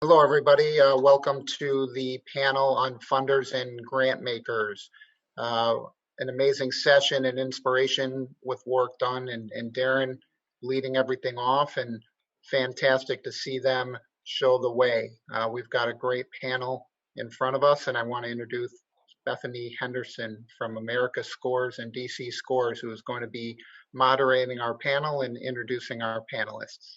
Hello, everybody. Welcome to the panel on funders and grant makers. Uh, an amazing session and inspiration with work done, and Darren leading everything off, and fantastic to see them show the way. We've got a great panel in front of us, and I want to introduce Bethany Henderson from America Scores and DC Scores, who is going to be moderating our panel and introducing our panelists.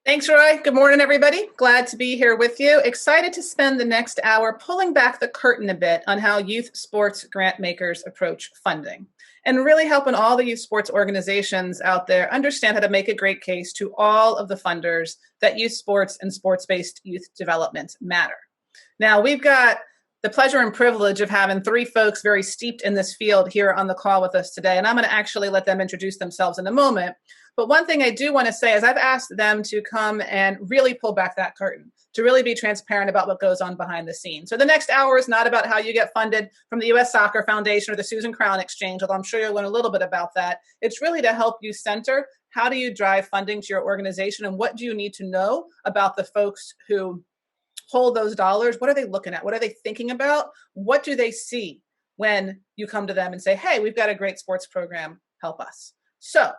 Thanks, Roy. Good morning, everybody. Glad to be here with you. Excited to spend the next hour pulling back the curtain a bit on how youth sports grant makers approach funding and really helping all the youth sports organizations out there understand how to make a great case to all of the funders that youth sports and sports-based youth development matter. Now, we've got the pleasure and privilege of having three folks very steeped in this field here on the call with us today, and I'm going to actually let them introduce themselves in a moment. But one thing I do want to say is I've asked them to come and really pull back that curtain, to really be transparent about what goes on behind the scenes. So the next hour is not about how you get funded from the U.S. Soccer Foundation or the Susan Crown Exchange, although I'm sure you'll learn a little bit about that. It's really to help you center how do you drive funding to your organization and what do you need to know about the folks who hold those dollars. What are they looking at? What are they thinking about? What do they see when you come to them and say, hey, we've got a great sports program, help us. So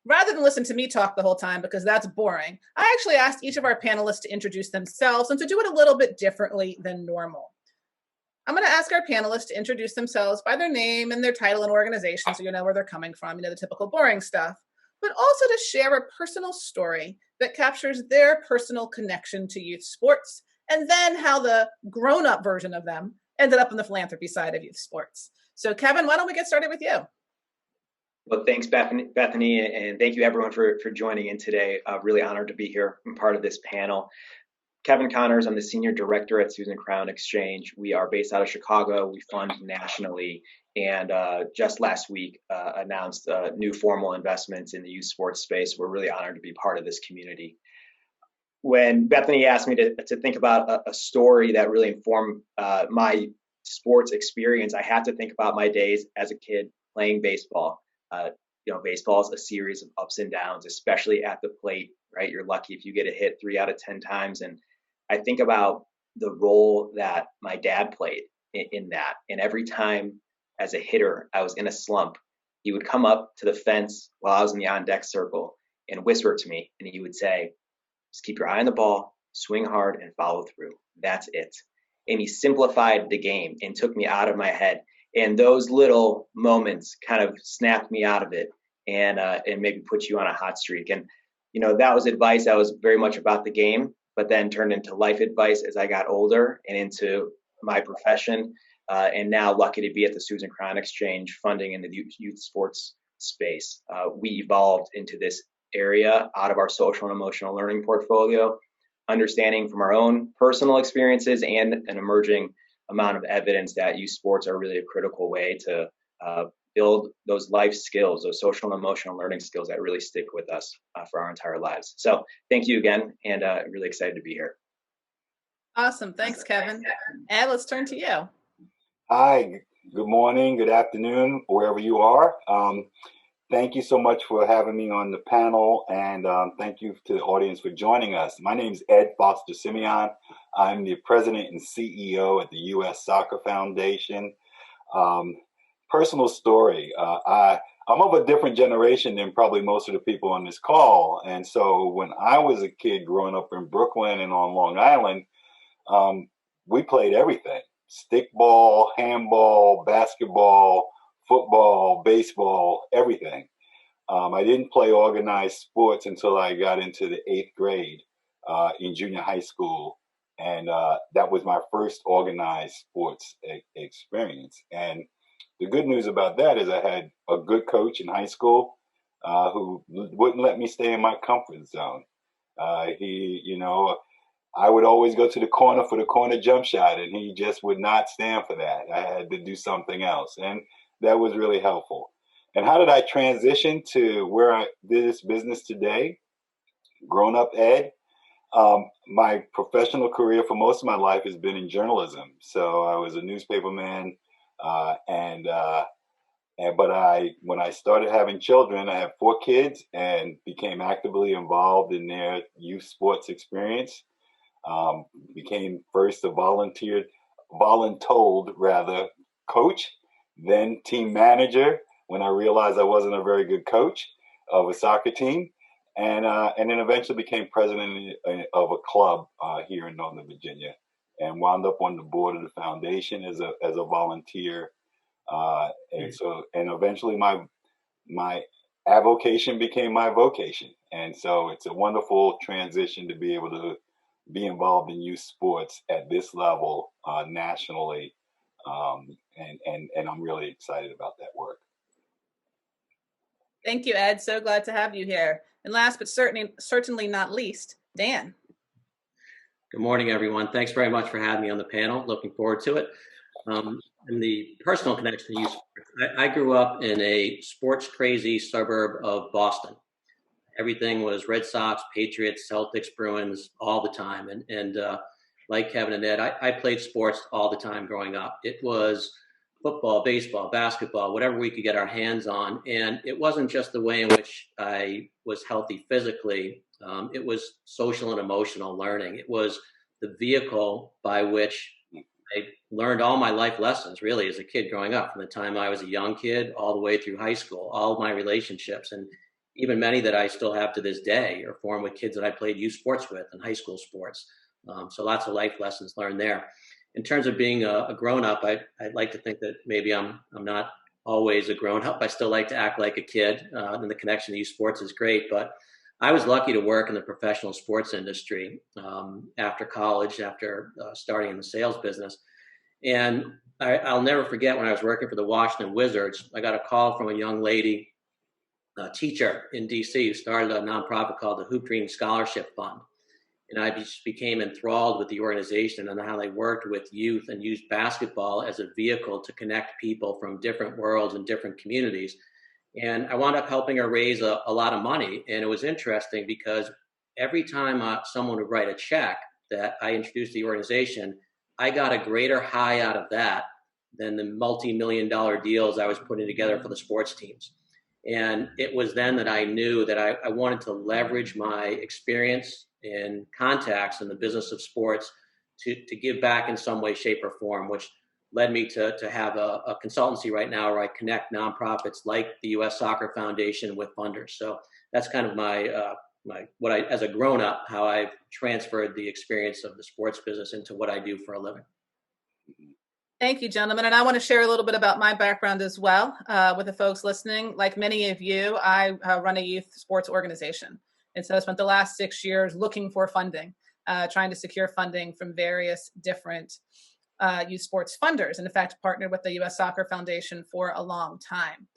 rather than listen to me talk the whole time, because that's boring, I actually asked each of our panelists to introduce themselves and to do it a little bit differently than normal. I'm going to ask our panelists to introduce themselves by their name and their title and organization so you know where they're coming from, the typical boring stuff, but also to share a personal story that captures their personal connection to youth sports, and then how the grown-up version of them ended up on the philanthropy side of youth sports. So Kevin, why don't we get started with you? Well, thanks, Bethany, and thank you everyone for joining in today. Really honored to be here and part of this panel. Kevin Connors, I'm the Senior Director at Susan Crown Exchange. We are based out of Chicago. We fund nationally, and just last week announced new formal investments in the youth sports space. We're really honored to be part of this community. When Bethany asked me to think about a story that really informed my sports experience, I had to think about my days as a kid playing baseball. Baseball is a series of ups and downs, especially at the plate, right? You're lucky if you get a hit 3 out of 10 times. And I think about the role that my dad played in that. And every time as a hitter, I was in a slump, he would come up to the fence while I was in the on-deck circle and whisper to me. And he would say, just keep your eye on the ball, swing hard, and follow through. That's it. And he simplified the game and took me out of my head. And those little moments kind of snapped me out of it and maybe put you on a hot streak. And, that was advice that was very much about the game, but then turned into life advice as I got older and into my profession. And now lucky to be at the Susan Crown Exchange funding in the youth sports space. We evolved into this area out of our social and emotional learning portfolio, understanding from our own personal experiences and an emerging amount of evidence that youth sports are really a critical way to build those life skills, those social and emotional learning skills that really stick with us for our entire lives. So thank you again, and really excited to be here. Awesome. Thanks, Kevin. Ed, let's turn to you. Hi, good morning, good afternoon, wherever you are. Thank you so much for having me on the panel, and thank you to the audience for joining us. My name is Ed Foster-Simeon. I'm the president and CEO at the U.S. Soccer Foundation. Personal story, I'm of a different generation than probably most of the people on this call, and so when I was a kid growing up in Brooklyn and on Long Island, we played everything: stickball, handball, basketball, football, baseball, everything. I didn't play organized sports until I got into the 8th grade in junior high school. And that was my first organized sports experience. And the good news about that is I had a good coach in high school who wouldn't let me stay in my comfort zone. I would always go to the corner for the corner jump shot, and he just would not stand for that. I had to do something else. And that was really helpful. And how did I transition to where I did this business today? Grown up Ed. My professional career for most of my life has been in journalism. So I was a newspaperman and But when I started having children, I have 4 kids and became actively involved in their youth sports experience. Became first a voluntold rather, coach, then team manager when I realized I wasn't a very good coach of a soccer team, and then eventually became president of a club here in Northern Virginia, and wound up on the board of the foundation as a volunteer. And eventually my avocation became my vocation, and so it's a wonderful transition to be able to be involved in youth sports at this level nationally, and I'm really excited about that work. Thank you, Ed. So glad to have you here. And last but certainly not least, Dan. Good morning, everyone. Thanks very much for having me on the panel. Looking forward to it. And the personal connection to youth sports, I grew up in a sports crazy suburb of Boston. Everything was Red Sox, Patriots, Celtics, Bruins all the time. And like Kevin and Ed, I played sports all the time growing up. It was football, baseball, basketball, whatever we could get our hands on. And it wasn't just the way in which I was healthy physically. It was social and emotional learning. It was the vehicle by which I learned all my life lessons, really, as a kid growing up, from the time I was a young kid all the way through high school, all of my relationships, and even many that I still have to this day are formed with kids that I played youth sports with and high school sports. So lots of life lessons learned there. In terms of being a grown-up, I'd like to think that maybe I'm not always a grown-up. I still like to act like a kid, and the connection to youth sports is great. But I was lucky to work in the professional sports industry after college, after starting in the sales business. And I'll never forget when I was working for the Washington Wizards, I got a call from a young lady, a teacher in DC, who started a nonprofit called the Hoop Dream Scholarship Fund. And I just became enthralled with the organization and how they worked with youth and used basketball as a vehicle to connect people from different worlds and different communities. And I wound up helping her raise a lot of money. And it was interesting because every time someone would write a check that I introduced the organization, I got a greater high out of that than the multi-million-dollar deals I was putting together for the sports teams. And it was then that I knew that I wanted to leverage my experience and contacts in the business of sports to give back in some way, shape, or form, which led me to have a consultancy right now where I connect nonprofits like the U.S. Soccer Foundation with funders. So that's kind of as a grown-up, how I've transferred the experience of the sports business into what I do for a living. Thank you, gentlemen. And I want to share a little bit about my background as well with the folks listening. Like many of you, I run a youth sports organization. And so I spent the last 6 years looking for funding, trying to secure funding from various different youth sports funders, and in fact, partnered with the U.S. Soccer Foundation for a long time.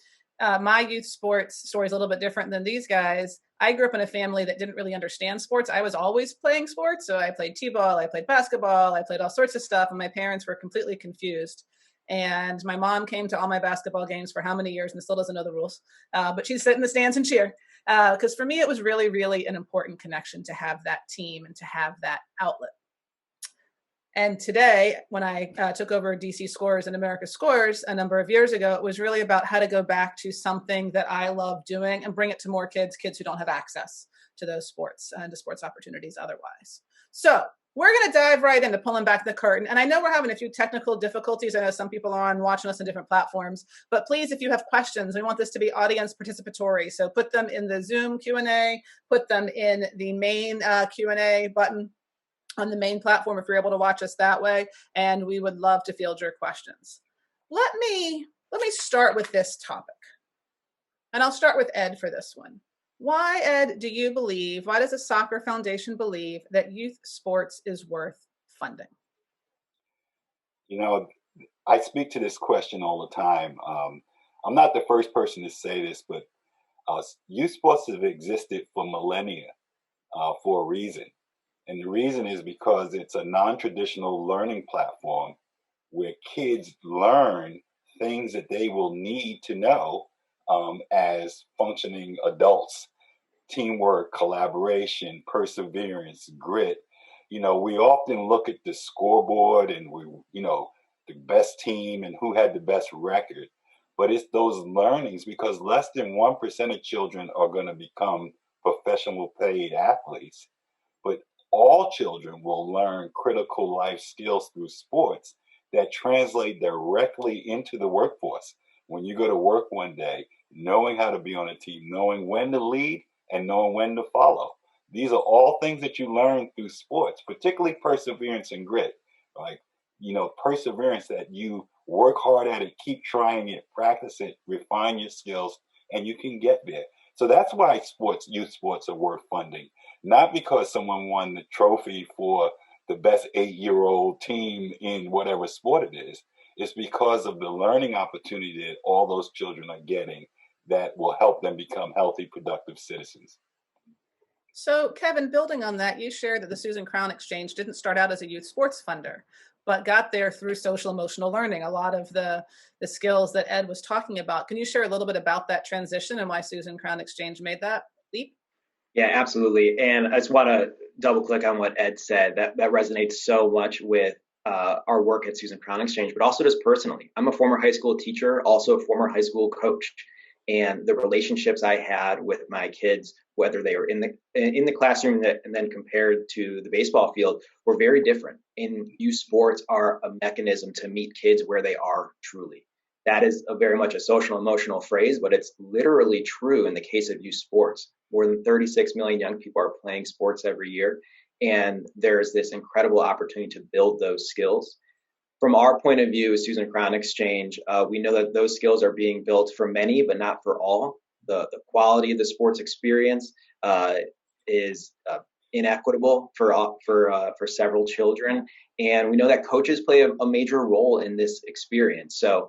My youth sports story is a little bit different than these guys. I grew up in a family that didn't really understand sports. I was always playing sports. So I played t-ball, I played basketball, I played all sorts of stuff. And my parents were completely confused. And my mom came to all my basketball games for how many years and still doesn't know the rules. But she'd sit in the stands and cheer. Because for me, it was really, really an important connection to have that team and to have that outlet. And today, when I took over DC Scores and America Scores a number of years ago, it was really about how to go back to something that I love doing and bring it to more kids who don't have access to those sports and to sports opportunities otherwise. So we're going to dive right into pulling back the curtain. And I know we're having a few technical difficulties. I know some people are watching us on different platforms. But please, if you have questions, we want this to be audience participatory. So put them in the Zoom Q&A, put them in the main Q&A button on the main platform if you're able to watch us that way, and we would love to field your questions. Let me start with this topic, and I'll start with Ed for this one. Why, Ed, why does the Soccer Foundation believe that youth sports is worth funding? You know, I speak to this question all the time. I'm not the first person to say this, but youth sports have existed for millennia for a reason. And the reason is because it's a non-traditional learning platform where kids learn things that they will need to know as functioning adults. Teamwork, collaboration, perseverance, grit. You know, we often look at the scoreboard and the best team and who had the best record. but it's those learnings, because less than 1% of children are going to become professional paid athletes, but all children will learn critical life skills through sports that translate directly into the workforce. When you go to work one day, knowing how to be on a team, knowing when to lead and knowing when to follow. These are all things that you learn through sports, particularly perseverance and grit. Like, perseverance, that you work hard at it, keep trying it, practice it, refine your skills, and you can get there. So that's why youth sports are worth funding. Not because someone won the trophy for the best 8-year-old team in whatever sport it is. It's because of the learning opportunity that all those children are getting that will help them become healthy, productive citizens. So, Kevin, building on that, you shared that the Susan Crown Exchange didn't start out as a youth sports funder, but got there through social emotional learning, a lot of the skills that Ed was talking about. Can you share a little bit about that transition and why Susan Crown Exchange made that leap? Yeah, absolutely. And I just want to double click on what Ed said. That resonates so much with our work at Susan Crown Exchange, but also just personally. I'm a former high school teacher, also a former high school coach. And the relationships I had with my kids, whether they were in the classroom and then compared to the baseball field, were very different. And youth sports are a mechanism to meet kids where they are truly. That is very much a social emotional phrase, but it's literally true in the case of youth sports. More than 36 million young people are playing sports every year. And there's this incredible opportunity to build those skills. From our point of view, Susan Crown Exchange, we know that those skills are being built for many, but not for all. The quality of the sports experience is inequitable for several children, and we know that coaches play a major role in this experience. So,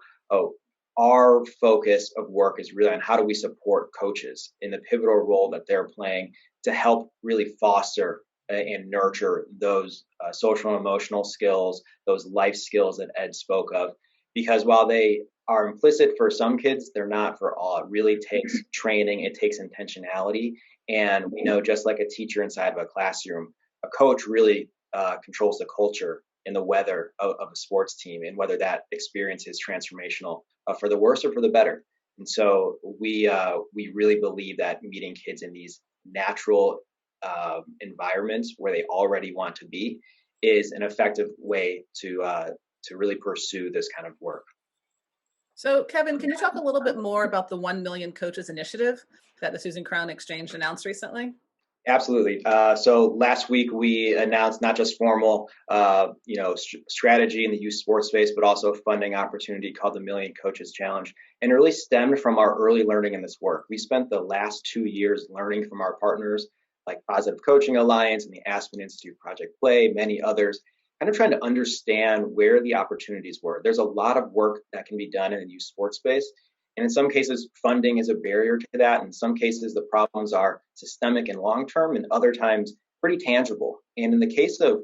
our focus of work is really on how do we support coaches in the pivotal role that they're playing to help really foster and nurture those social and emotional skills, those life skills that Ed spoke of. Because while they are implicit for some kids, they're not for all. It really takes training, it takes intentionality. And we know, just like a teacher inside of a classroom, a coach really controls the culture and the weather of a sports team, and whether that experience is transformational for the worse or for the better. And so we really believe that meeting kids in these natural environments where they already want to be is an effective way to really pursue this kind of work. So, Kevin, can you talk a little bit more about the 1 Million Coaches initiative that the Susan Crown Exchange announced recently? Absolutely. So last week we announced not just formal, strategy in the youth sports space, but also a funding opportunity called the Million Coaches Challenge, and it really stemmed from our early learning in this work. We spent the last 2 years learning from our partners like Positive Coaching Alliance and the Aspen Institute Project Play, many others, kind of trying to understand where the opportunities were. There's a lot of work that can be done in the youth sports space. And in some cases, funding is a barrier to that. In some cases, the problems are systemic and long-term, and other times pretty tangible. And in the case of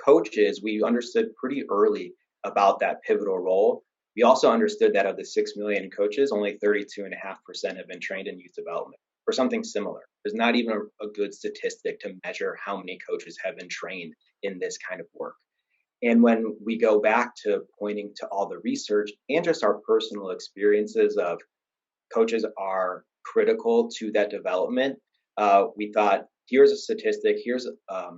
coaches, we understood pretty early about that pivotal role. We also understood that of the 6 million coaches, only 32.5% have been trained in youth development or something similar. There's not even a good statistic to measure how many coaches have been trained in this kind of work. And when we go back to pointing to all the research and just our personal experiences of coaches are critical to that development, we thought, here's a statistic, here's a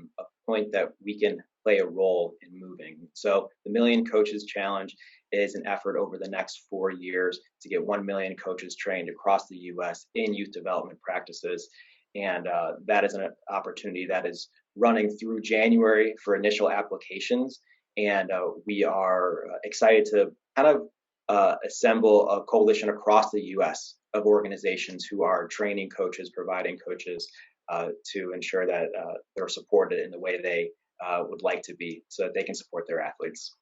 point that we can play a role in moving. So the Million Coaches Challenge is an effort over the next 4 years to get 1 million coaches trained across the U.S. in youth development practices. And that is an opportunity that is running through January for initial applications. And we are excited to kind of assemble a coalition across the U.S. of organizations who are training coaches, providing coaches to ensure that they're supported in the way they would like to be, so that they can support their athletes.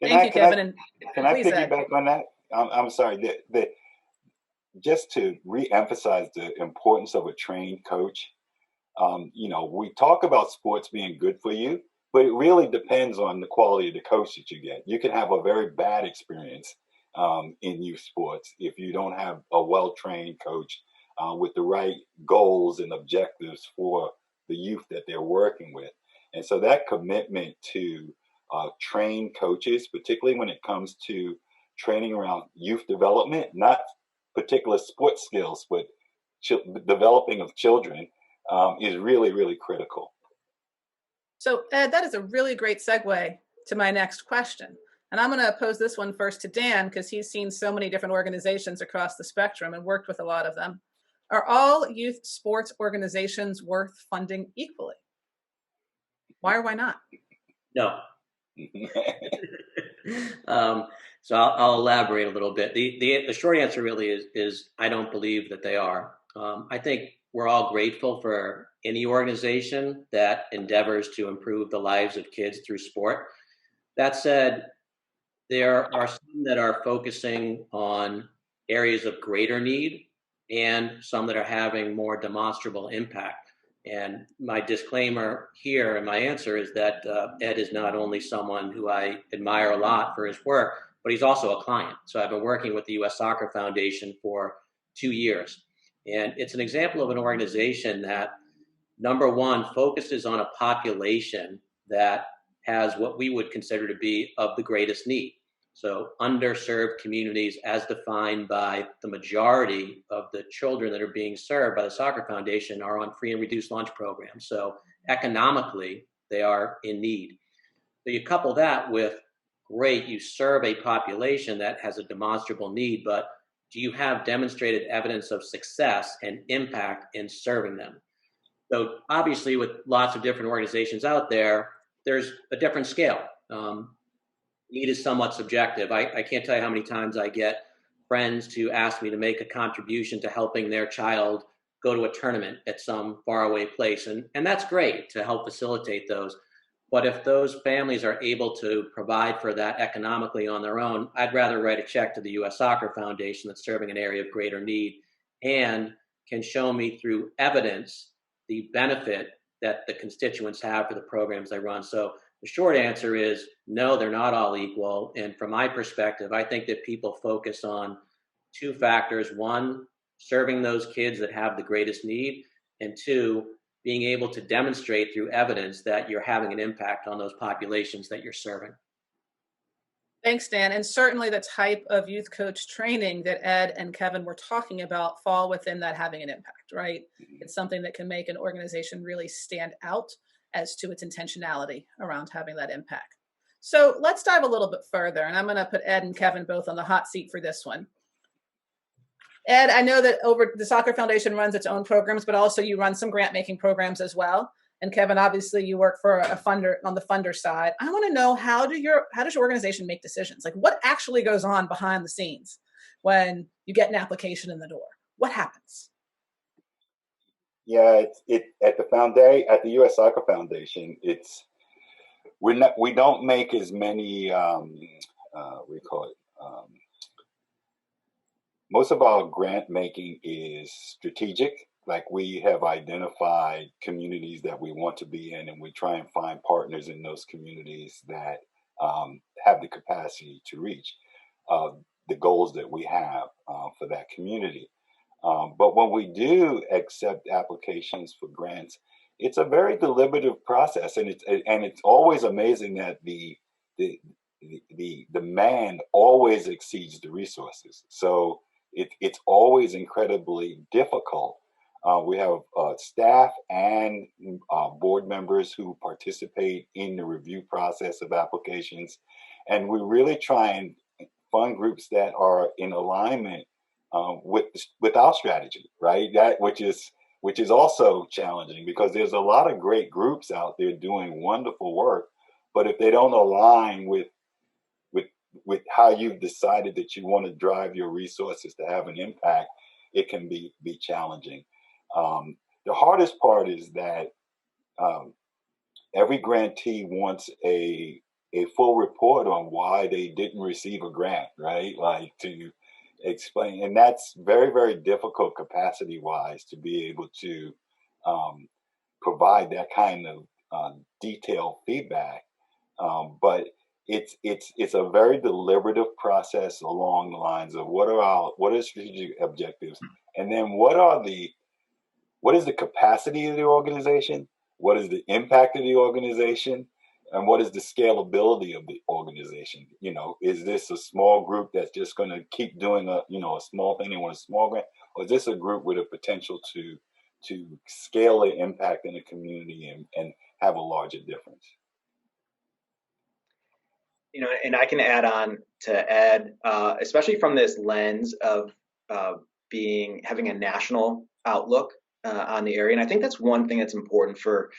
Thank you, Kevin. Can I piggyback on that? I'm sorry. Just to re-emphasize the importance of a trained coach, we talk about sports being good for you, but it really depends on the quality of the coach that you get. You can have a very bad experience in youth sports if you don't have a well-trained coach with the right goals and objectives for the youth that they're working with. And so that commitment to train coaches, particularly when it comes to training around youth development, not particular sports skills, but developing of children is really, really critical. So, Ed, that is a really great segue to my next question. And I'm going to pose this one first to Dan, because he's seen so many different organizations across the spectrum and worked with a lot of them. Are all youth sports organizations worth funding equally? Why or why not? No. So I'll elaborate a little bit. The short answer really is I don't believe that they are. I think we're all grateful for any organization that endeavors to improve the lives of kids through sport. That said, there are some that are focusing on areas of greater need and some that are having more demonstrable impact. And my disclaimer here and my answer is that Ed is not only someone who I admire a lot for his work, but he's also a client. So I've been working with the U.S. Soccer Foundation for 2 years. And it's an example of an organization that, number one, focuses on a population that has what we would consider to be of the greatest need. So underserved communities, as defined by the majority of the children that are being served by the Soccer Foundation, are on free and reduced lunch programs. So economically, they are in need. So you couple that with, great, you serve a population that has a demonstrable need, but do you have demonstrated evidence of success and impact in serving them? So obviously, with lots of different organizations out there, there's a different scale. Need is somewhat subjective. I can't tell you how many times I get friends to ask me to make a contribution to helping their child go to a tournament at some faraway place. And that's great to help facilitate those. But if those families are able to provide for that economically on their own, I'd rather write a check to the U.S. Soccer Foundation that's serving an area of greater need and can show me through evidence the benefit that the constituents have for the programs they run. So the short answer is no, they're not all equal. And from my perspective, I think that people focus on two factors. One, serving those kids that have the greatest need. And two, being able to demonstrate through evidence that you're having an impact on those populations that you're serving. Thanks, Dan. And certainly the type of youth coach training that Ed and Kevin were talking about fall within that having an impact, right? It's something that can make an organization really stand out as to its intentionality around having that impact. So let's dive a little bit further, and I'm going to put Ed and Kevin both on the hot seat for this one. Ed, I know that over the Soccer Foundation runs its own programs, but also you run some grant making programs as well. And Kevin, obviously you work for a funder on the funder side. I want to know, how does your organization make decisions? Like, what actually goes on behind the scenes when you get an application in the door? What happens? Yeah, at the U.S. Soccer Foundation, we don't make as many most of our grant making is strategic. Like, we have identified communities that we want to be in, and we try and find partners in those communities that have the capacity to reach the goals that we have for that community. But when we do accept applications for grants, it's a very deliberative process, and it's always amazing that the demand always exceeds the resources. So it's always incredibly difficult. We have staff and board members who participate in the review process of applications, and we really try and fund groups that are in alignment with our strategy, right? That which is also challenging, because there's a lot of great groups out there doing wonderful work, but if they don't align with how you've decided that you want to drive your resources to have an impact, it can be challenging. The hardest part is that every grantee wants a full report on why they didn't receive a grant, right? Like, to explain, and that's very, very difficult capacity-wise to be able to provide that kind of detailed feedback. But it's a very deliberative process along the lines of what are strategic objectives, and then what is the capacity of the organization, what is the impact of the organization, And what is the scalability of the organization? You know, is this a small group that's just going to keep doing a small thing? They want a small grant, or is this a group with a potential to scale the impact in the community and have a larger difference? You know, and I can add on to Ed, especially from this lens of having a national outlook on the area. And I think that's one thing that's important for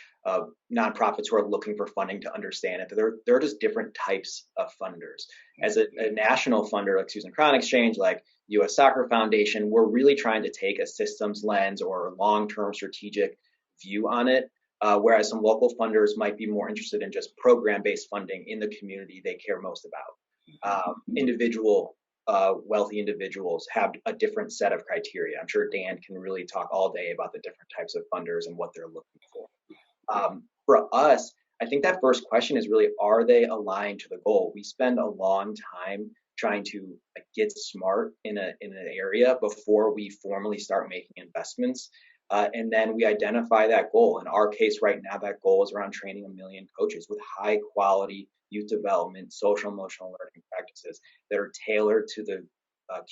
nonprofits who are looking for funding to understand it. There are just different types of funders. As a national funder like Susan Crown Exchange, like U.S. Soccer Foundation, we're really trying to take a systems lens or long-term strategic view on it. Whereas some local funders might be more interested in just program-based funding in the community they care most about. Individual wealthy individuals have a different set of criteria. I'm sure Dan can really talk all day about the different types of funders and what they're looking for. For us, I think that first question is really, are they aligned to the goal? We spend a long time trying to get smart in an area before we formally start making investments. And then we identify that goal. In our case right now, that goal is around training 1 million coaches with high quality youth development, social emotional learning practices that are tailored to the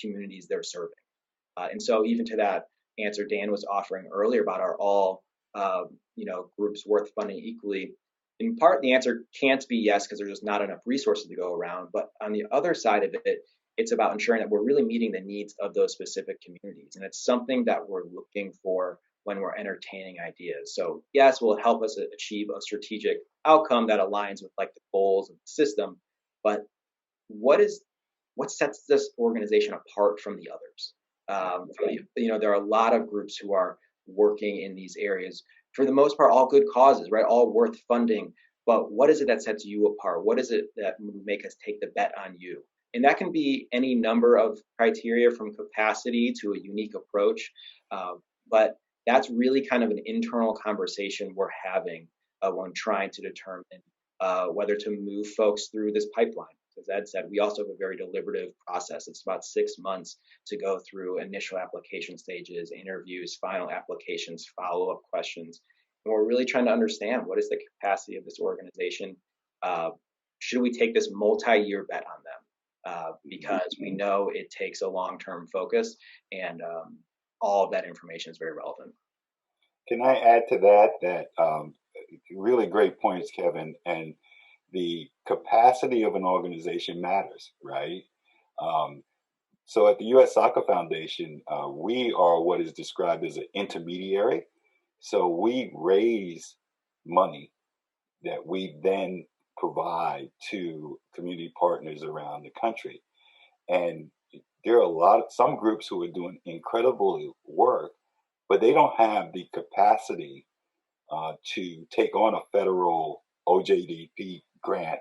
communities they're serving. And so even to that answer Dan was offering earlier about are all groups worth funding equally, in part the answer can't be yes, because there's just not enough resources to go around. But on the other side of it, it's about ensuring that we're really meeting the needs of those specific communities. And it's something that we're looking for when we're entertaining ideas. So yes, will it help us achieve a strategic outcome that aligns with like the goals of the system, but what sets this organization apart from the others? There are a lot of groups who are working in these areas, for the most part, all good causes, right? All worth funding. But what is it that sets you apart? What is it that would make us take the bet on you? And that can be any number of criteria, from capacity to a unique approach. But that's really kind of an internal conversation we're having when trying to determine whether to move folks through this pipeline. As Ed said, we also have a very deliberative process. It's about 6 months to go through initial application stages, interviews, final applications, follow-up questions. And we're really trying to understand, what is the capacity of this organization? Should we take this multi-year bet on them? Because we know it takes a long-term focus, and all of that information is very relevant. Can I add to that really great points, Kevin, and the capacity of an organization matters, right? So at the U.S. Soccer Foundation, we are what is described as an intermediary. So we raise money that we then provide to community partners around the country. And there are some groups who are doing incredible work, but they don't have the capacity to take on a federal OJDP grant,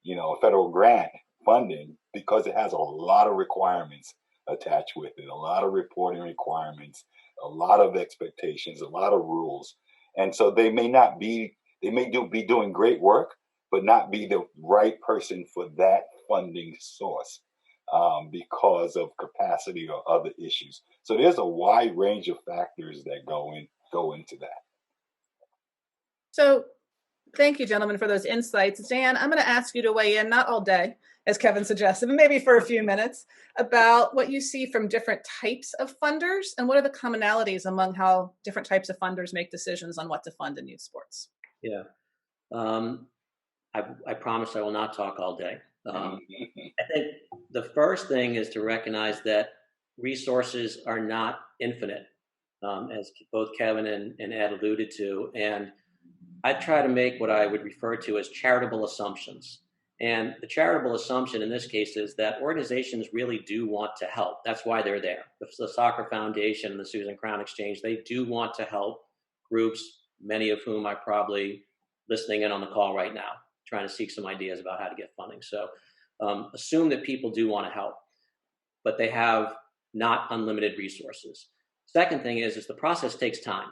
a federal grant funding, because it has a lot of requirements attached with it, a lot of reporting requirements, a lot of expectations, a lot of rules. And so they may be doing great work, but not be the right person for that funding source because of capacity or other issues. So there's a wide range of factors that go into that. So thank you, gentlemen, for those insights. Dan, I'm going to ask you to weigh in, not all day, as Kevin suggested, but maybe for a few minutes, about what you see from different types of funders and what are the commonalities among how different types of funders make decisions on what to fund in youth sports. Yeah. I promise I will not talk all day. I think the first thing is to recognize that resources are not infinite, as both Kevin and Ed alluded to. And I try to make what I would refer to as charitable assumptions. And the charitable assumption in this case is that organizations really do want to help. That's why they're there. The Soccer Foundation and the Susan Crown Exchange, they do want to help groups, many of whom are probably listening in on the call right now, trying to seek some ideas about how to get funding. So assume that people do want to help, but they have not unlimited resources. Second thing is the process takes time.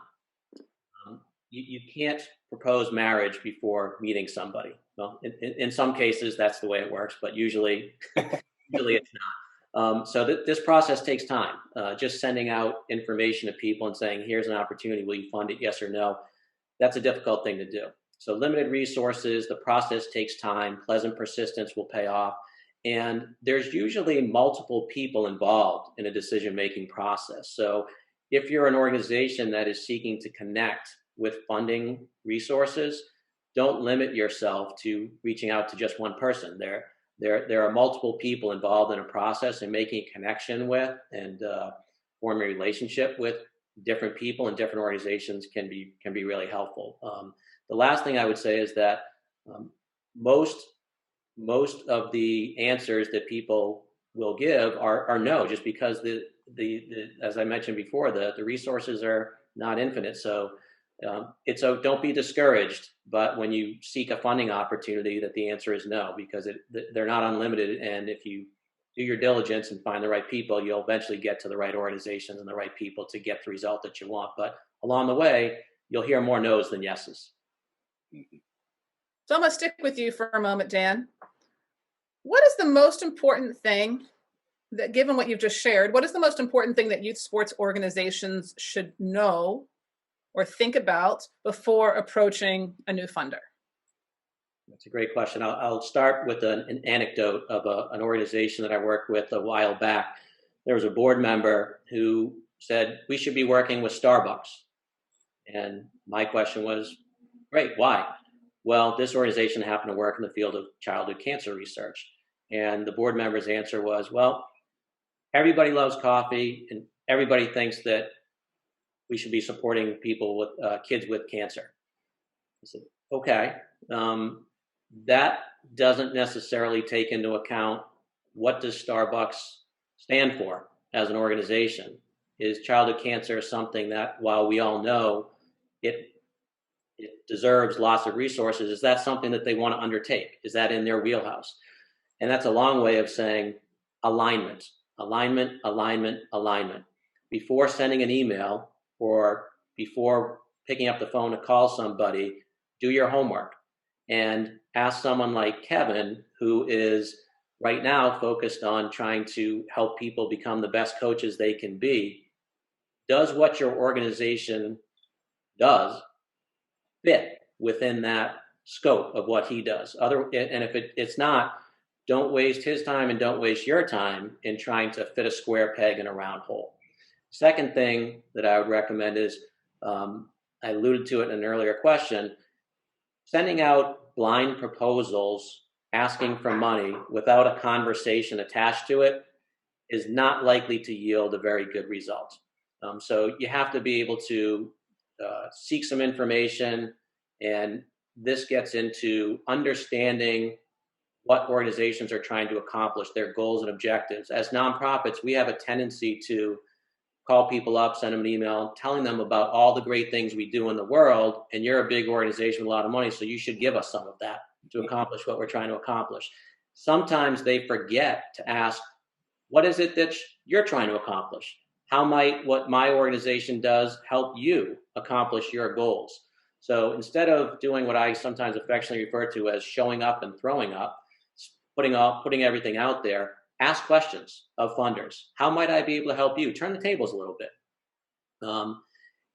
You can't propose marriage before meeting somebody. Well, in some cases, that's the way it works, but usually it's not. So this process takes time. Just sending out information to people and saying, here's an opportunity, will you fund it, yes or no? That's a difficult thing to do. So limited resources, the process takes time, pleasant persistence will pay off. And there's usually multiple people involved in a decision-making process. So if you're an organization that is seeking to connect with funding resources, don't limit yourself to reaching out to just one person. There are multiple people involved in a process, and making a connection with and forming a relationship with different people and different organizations can be really helpful. The last thing I would say is that most of the answers that people will give are no, just because the as I mentioned before, the resources are not infinite. So don't be discouraged, but when you seek a funding opportunity, that the answer is no, because they're not unlimited. And if you do your diligence and find the right people, you'll eventually get to the right organizations and the right people to get the result that you want. But along the way, you'll hear more no's than yeses. So I'm going to stick with you for a moment, Dan. What is the most important thing that, given what you've just shared, what is the most important thing that youth sports organizations should know or think about before approaching a new funder? That's a great question. I'll start with an anecdote of an organization that I worked with a while back. There was a board member who said, we should be working with Starbucks. And my question was, great, why? Well, this organization happened to work in the field of childhood cancer research. And the board member's answer was, well, everybody loves coffee and everybody thinks that we should be supporting people with kids with cancer. I said, okay, that doesn't necessarily take into account what does Starbucks stand for as an organization. Is childhood cancer something that, while we all know it deserves lots of resources, is that something that they want to undertake? Is that in their wheelhouse? And that's a long way of saying alignment. Before sending an email or before picking up the phone to call somebody, do your homework and ask someone like Kevin, who is right now focused on trying to help people become the best coaches they can be. Does what your organization does fit within that scope of what he does? And if it's not, don't waste his time and don't waste your time in trying to fit a square peg in a round hole. Second thing that I would recommend is, I alluded to it in an earlier question, sending out blind proposals, asking for money without a conversation attached to it is not likely to yield a very good result. So you have to be able to seek some information, and this gets into understanding what organizations are trying to accomplish, their goals and objectives. As nonprofits, we have a tendency to call people up, send them an email, telling them about all the great things we do in the world, and you're a big organization with a lot of money, so you should give us some of that to accomplish what we're trying to accomplish. Sometimes they forget to ask, what is it that you're trying to accomplish? How might what my organization does help you accomplish your goals? So instead of doing what I sometimes affectionately refer to as showing up and throwing up, putting everything out there, ask questions of funders. How might I be able to help you? Turn the tables a little bit.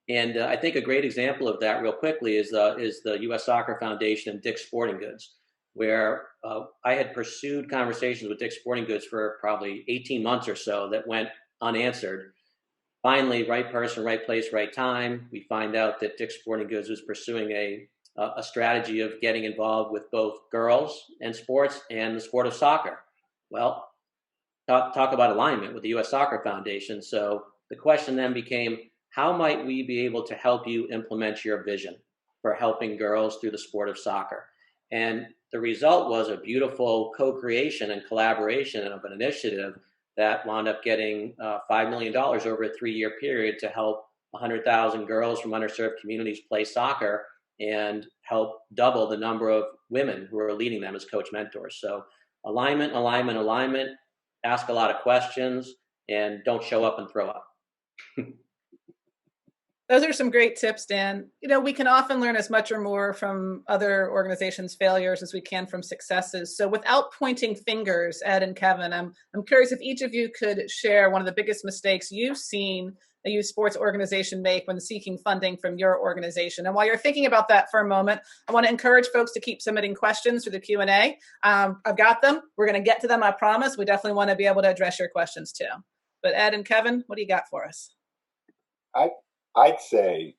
And I think a great example of that real quickly is the U.S. Soccer Foundation and Dick's Sporting Goods, where I had pursued conversations with Dick's Sporting Goods for probably 18 months or so that went unanswered. Finally, right person, right place, right time. We find out that Dick's Sporting Goods was pursuing a strategy of getting involved with both girls and sports and the sport of soccer. Well, talk about alignment with the U.S. Soccer Foundation. So the question then became, how might we be able to help you implement your vision for helping girls through the sport of soccer? And the result was a beautiful co-creation and collaboration of an initiative that wound up getting $5 million over a 3-year period to help 100,000 girls from underserved communities play soccer and help double the number of women who are leading them as coach mentors. So alignment. Ask a lot of questions and don't show up and throw up. Those are some great tips, Dan. You know, we can often learn as much or more from other organizations' failures as we can from successes. So without pointing fingers, Ed and Kevin, I'm curious if each of you could share one of the biggest mistakes you've seen a youth sports organization make when seeking funding from your organization. And while you're thinking about that for a moment, I want to encourage folks to keep submitting questions through the Q&A. I've got them. We're going to get to them, I promise. We definitely want to be able to address your questions too. But Ed and Kevin, what do you got for us? I'd say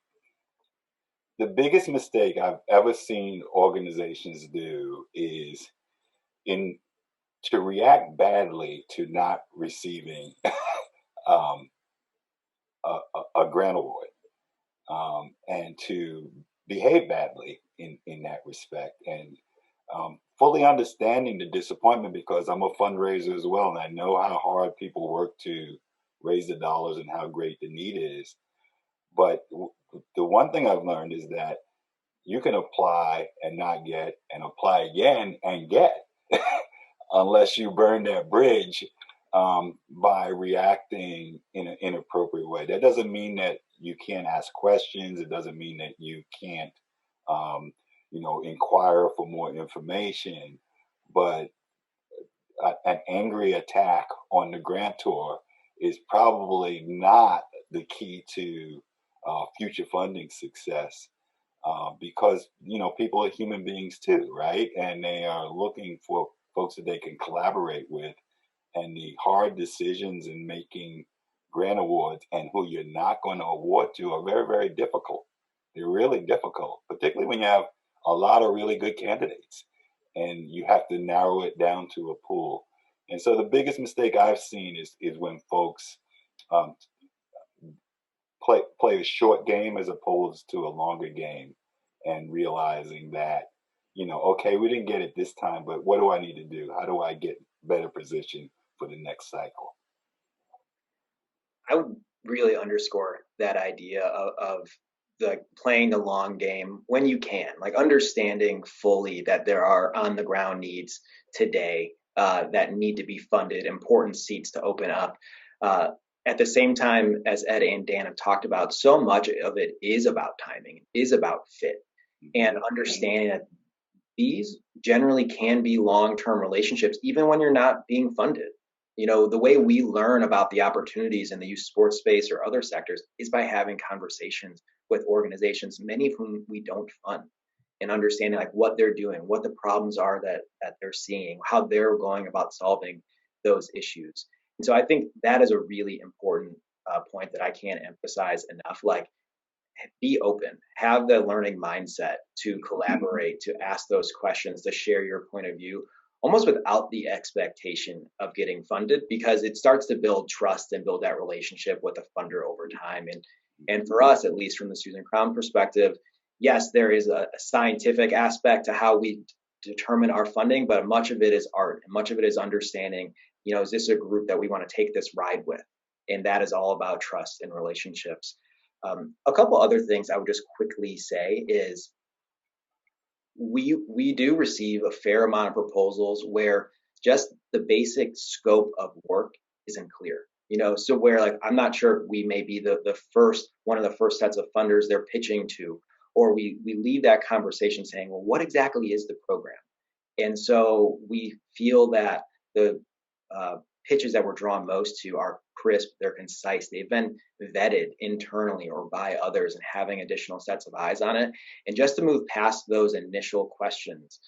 the biggest mistake I've ever seen organizations do is to react badly to not receiving a grant award, and to behave badly in that respect, and fully understanding the disappointment, because I'm a fundraiser as well, and I know how hard people work to raise the dollars and how great the need is. But the one thing I've learned is that you can apply and not get, and apply again and get, unless you burn that bridge by reacting in an inappropriate way. That doesn't mean that you can't ask questions. It doesn't mean that you can't, inquire for more information. But an angry attack on the grantor is probably not the key to future funding success, because people are human beings too, right? And they are looking for folks that they can collaborate with, and the hard decisions in making grant awards and who you're not going to award to are very, very difficult. They're really difficult, particularly when you have a lot of really good candidates and you have to narrow it down to a pool. And so the biggest mistake I've seen is when folks play a short game as opposed to a longer game, and realizing that, okay, we didn't get it this time, but what do I need to do? How do I get better position for the next cycle? I would really underscore that idea of the playing the long game when you can, like understanding fully that there are on the ground needs today that need to be funded, important seats to open up. At the same time, as Ed and Dan have talked about, so much of it is about timing, is about fit, and understanding that these generally can be long-term relationships, even when you're not being funded. The way we learn about the opportunities in the youth sports space or other sectors is by having conversations with organizations, many of whom we don't fund, and understanding like what they're doing, what the problems are that they're seeing, how they're going about solving those issues. And so I think that is a really important point that I can't emphasize enough. Like, be open, have the learning mindset to collaborate, to ask those questions, to share your point of view, almost without the expectation of getting funded, because it starts to build trust and build that relationship with a funder over time. And for us, at least from the Susan Crown perspective, yes, there is a scientific aspect to how we determine our funding, but much of it is art, and much of it is understanding, is this a group that we want to take this ride with? And that is all about trust and relationships. A couple other things I would just quickly say is we do receive a fair amount of proposals where just the basic scope of work isn't clear. So where like I'm not sure we may be the first one of the first sets of funders they're pitching to, or we leave that conversation saying, well, what exactly is the program? And so we feel that the pitches that we're drawn most to are crisp, they're concise, they've been vetted internally or by others, and having additional sets of eyes on it. And just to move past those initial questions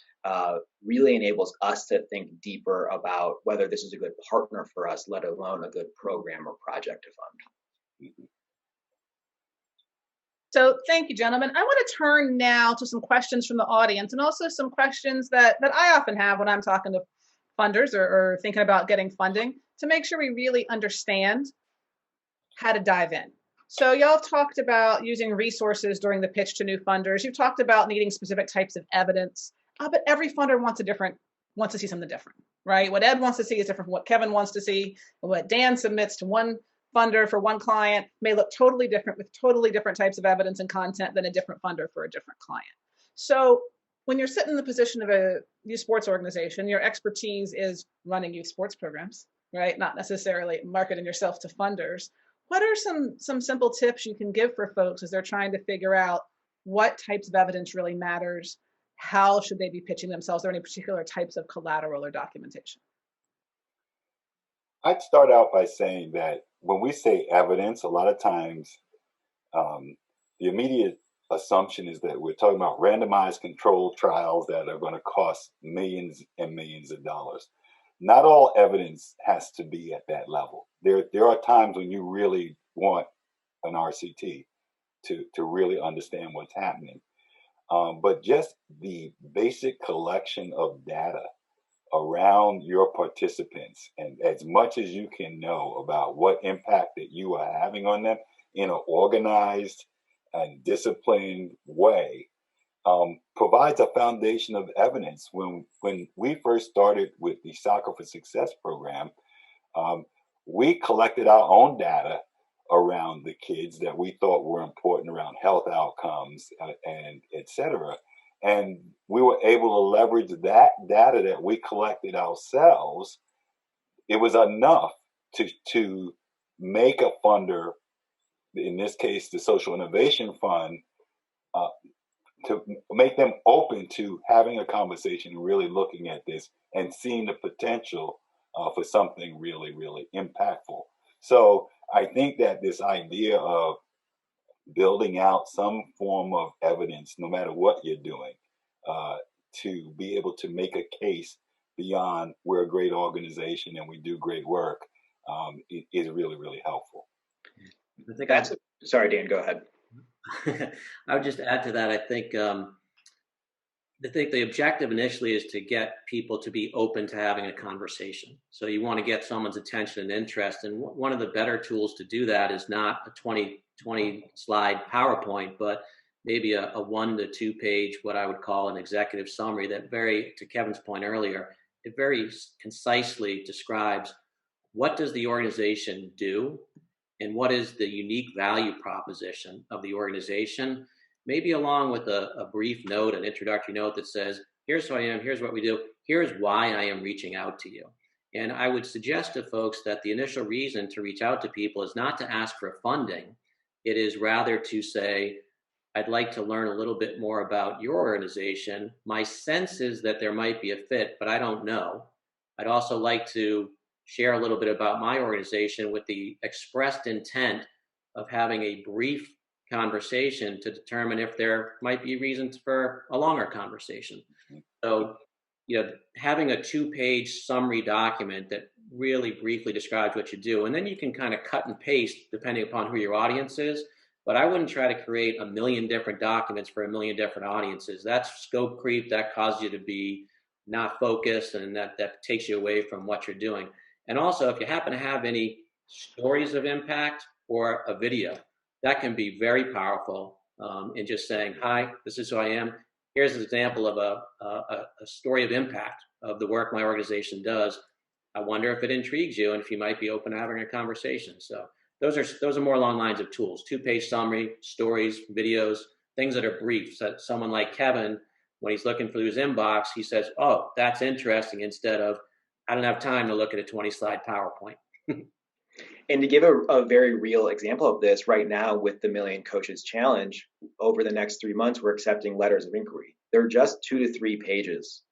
really enables us to think deeper about whether this is a good partner for us, let alone a good program or project to fund. So thank you, gentlemen. I want to turn now to some questions from the audience, and also some questions that I often have when I'm talking to funders or thinking about getting funding, to make sure we really understand how to dive in. So y'all talked about using resources during the pitch to new funders. You've talked about needing specific types of evidence, but every funder wants to see something different, right? What Ed wants to see is different from what Kevin wants to see. And what Dan submits to one funder for one client may look totally different, with totally different types of evidence and content than a different funder for a different client. So when you're sitting in the position of a youth sports organization, your expertise is running youth sports programs, right? Not necessarily marketing yourself to funders. What are some simple tips you can give for folks as they're trying to figure out what types of evidence really matters? How should they be pitching themselves? Are there any particular types of collateral or documentation? I'd start out by saying that when we say evidence, a lot of times the immediate assumption is that we're talking about randomized controlled trials that are going to cost millions and millions of dollars. Not all evidence has to be at that level. There are times when you really want an RCT to really understand what's happening. But just the basic collection of data around your participants, and as much as you can know about what impact that you are having on them in an organized and disciplined way, provides a foundation of evidence. When we first started with the Soccer for Success program, we collected our own data around the kids that we thought were important around health outcomes and et cetera. And we were able to leverage that data that we collected ourselves. It was enough to make a funder, in this case, the Social Innovation Fund, to make them open to having a conversation and really looking at this and seeing the potential for something really, really impactful. So I think that this idea of building out some form of evidence, no matter what you're doing, to be able to make a case beyond we're a great organization and we do great work, is really, really helpful. I think sorry, Dan, go ahead. I would just add to that. I think the objective initially is to get people to be open to having a conversation. So you want to get someone's attention and interest. And one of the better tools to do that is not a 20 slide PowerPoint, but maybe a 1 to 2 page, what I would call an executive summary that to Kevin's point earlier, it very concisely describes what does the organization do and what is the unique value proposition of the organization, maybe along with a brief note, an introductory note that says, here's who I am, here's what we do, here's why I am reaching out to you. And I would suggest to folks that the initial reason to reach out to people is not to ask for funding. It is rather to say, I'd like to learn a little bit more about your organization. My sense is that there might be a fit, but I don't know. I'd also like to share a little bit about my organization with the expressed intent of having a brief conversation to determine if there might be reasons for a longer conversation. So, having a 2-page summary document that really briefly describes what you do, and then you can kind of cut and paste depending upon who your audience is. But I wouldn't try to create a million different documents for a million different audiences. That's scope creep. That causes you to be not focused, and that takes you away from what you're doing. And also, if you happen to have any stories of impact or a video, that can be very powerful in just saying, hi, this is who I am. Here's an example of a story of impact of the work my organization does. I wonder if it intrigues you and if you might be open to having a conversation. So those are more along lines of tools: 2-page summary, stories, videos, things that are brief. So someone like Kevin, when he's looking through his inbox, he says, oh, that's interesting, instead of, I don't have time to look at a 20-slide PowerPoint. And to give a very real example of this, right now with the Million Coaches Challenge, over the next 3 months, we're accepting letters of inquiry. They're just 2 to 3 pages,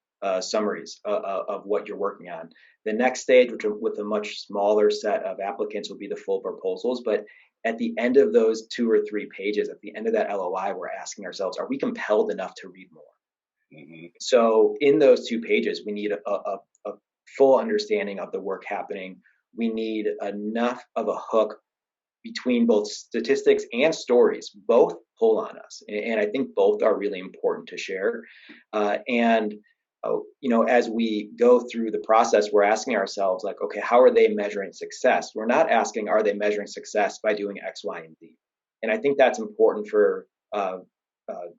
summaries of what you're working on. The next stage, which with a much smaller set of applicants, will be the full proposals. But at the end of those 2 or 3 pages, at the end of that LOI, we're asking ourselves, are we compelled enough to read more? Mm-hmm. So in those 2 pages, we need a full understanding of the work happening. We need enough of a hook between both statistics and stories. Both pull on us. And I think both are really important to share. As we go through the process, we're asking ourselves, like, okay, how are they measuring success? We're not asking, are they measuring success by doing X, Y, and Z? And I think that's important for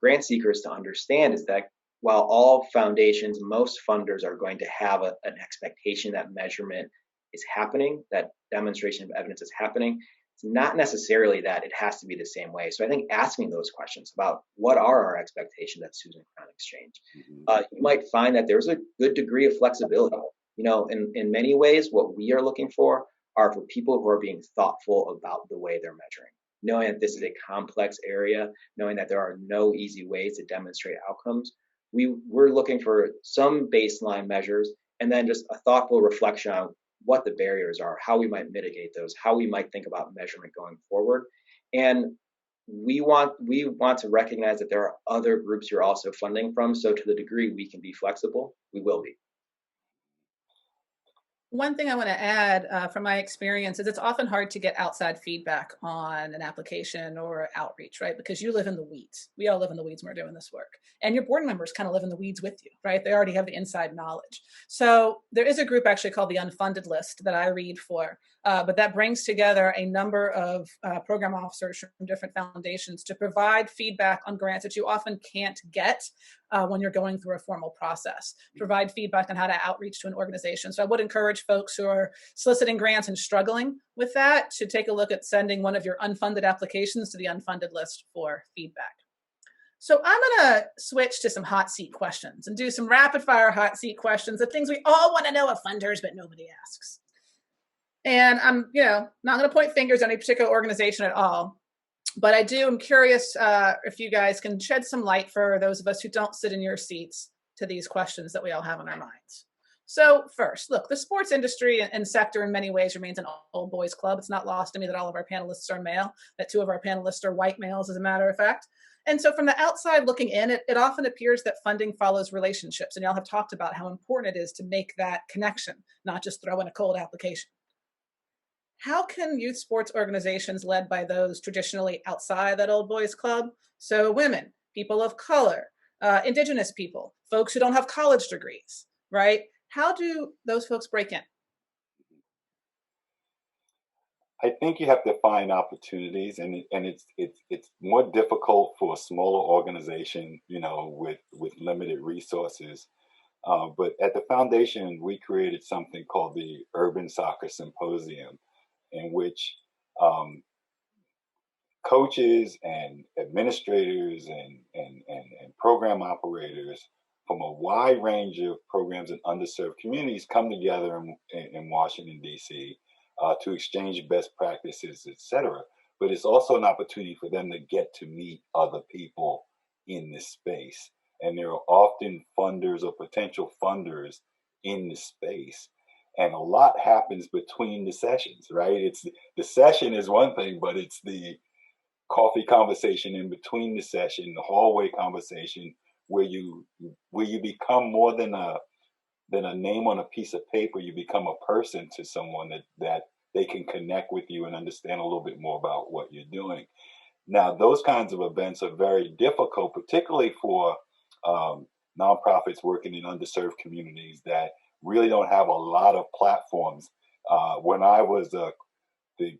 grant seekers to understand, is that while all foundations, most funders are going to have an expectation that measurement is happening, that demonstration of evidence is happening, it's not necessarily that it has to be the same way. So I think asking those questions about what are our expectations at Susan Crown Exchange, you might find that there's a good degree of flexibility. In many ways, what we are looking for are for people who are being thoughtful about the way they're measuring, knowing that this is a complex area, knowing that there are no easy ways to demonstrate outcomes. We're looking for some baseline measures and then just a thoughtful reflection on what the barriers are, how we might mitigate those, how we might think about measurement going forward. And we want to recognize that there are other groups you're also funding from. So to the degree we can be flexible, we will be. One thing I want to add from my experience is it's often hard to get outside feedback on an application or outreach, right? Because you live in the weeds. We all live in the weeds when we're doing this work. And your board members kind of live in the weeds with you, right? They already have the inside knowledge. So there is a group actually called the Unfunded List that I read for, but that brings together a number of program officers from different foundations to provide feedback on grants that you often can't get when you're going through a formal process, provide feedback on how to outreach to an organization. So I would encourage folks who are soliciting grants and struggling with that to take a look at sending one of your unfunded applications to the Unfunded List for feedback. So I'm going to switch to some hot seat questions and do some rapid fire hot seat questions, the things we all want to know of funders, but nobody asks. And I'm, not going to point fingers at any particular organization at all. But I'm curious if you guys can shed some light for those of us who don't sit in your seats to these questions that we all have on our minds. So first, look, the sports industry and sector in many ways remains an old boys club. It's not lost to me that all of our panelists are male, that 2 of our panelists are white males, as a matter of fact. And so from the outside looking in, it often appears that funding follows relationships. And y'all have talked about how important it is to make that connection, not just throw in a cold application. How can youth sports organizations led by those traditionally outside that old boys club, so women, people of color, indigenous people, folks who don't have college degrees, right? How do those folks break in? I think you have to find opportunities, and it's more difficult for a smaller organization, with limited resources. But at the foundation, we created something called the Urban Soccer Symposium, in which coaches and administrators and program operators from a wide range of programs in underserved communities come together in Washington, D.C. To exchange best practices, etc. But it's also an opportunity for them to get to meet other people in this space. And there are often funders or potential funders in this space. And a lot happens between the sessions, right? The session is one thing, but it's the coffee conversation in between the session, the hallway conversation, where you become more than a name on a piece of paper. You become a person to someone that they can connect with you and understand a little bit more about what you're doing. Now, those kinds of events are very difficult, particularly for nonprofits working in underserved communities that really don't have a lot of platforms. When I was the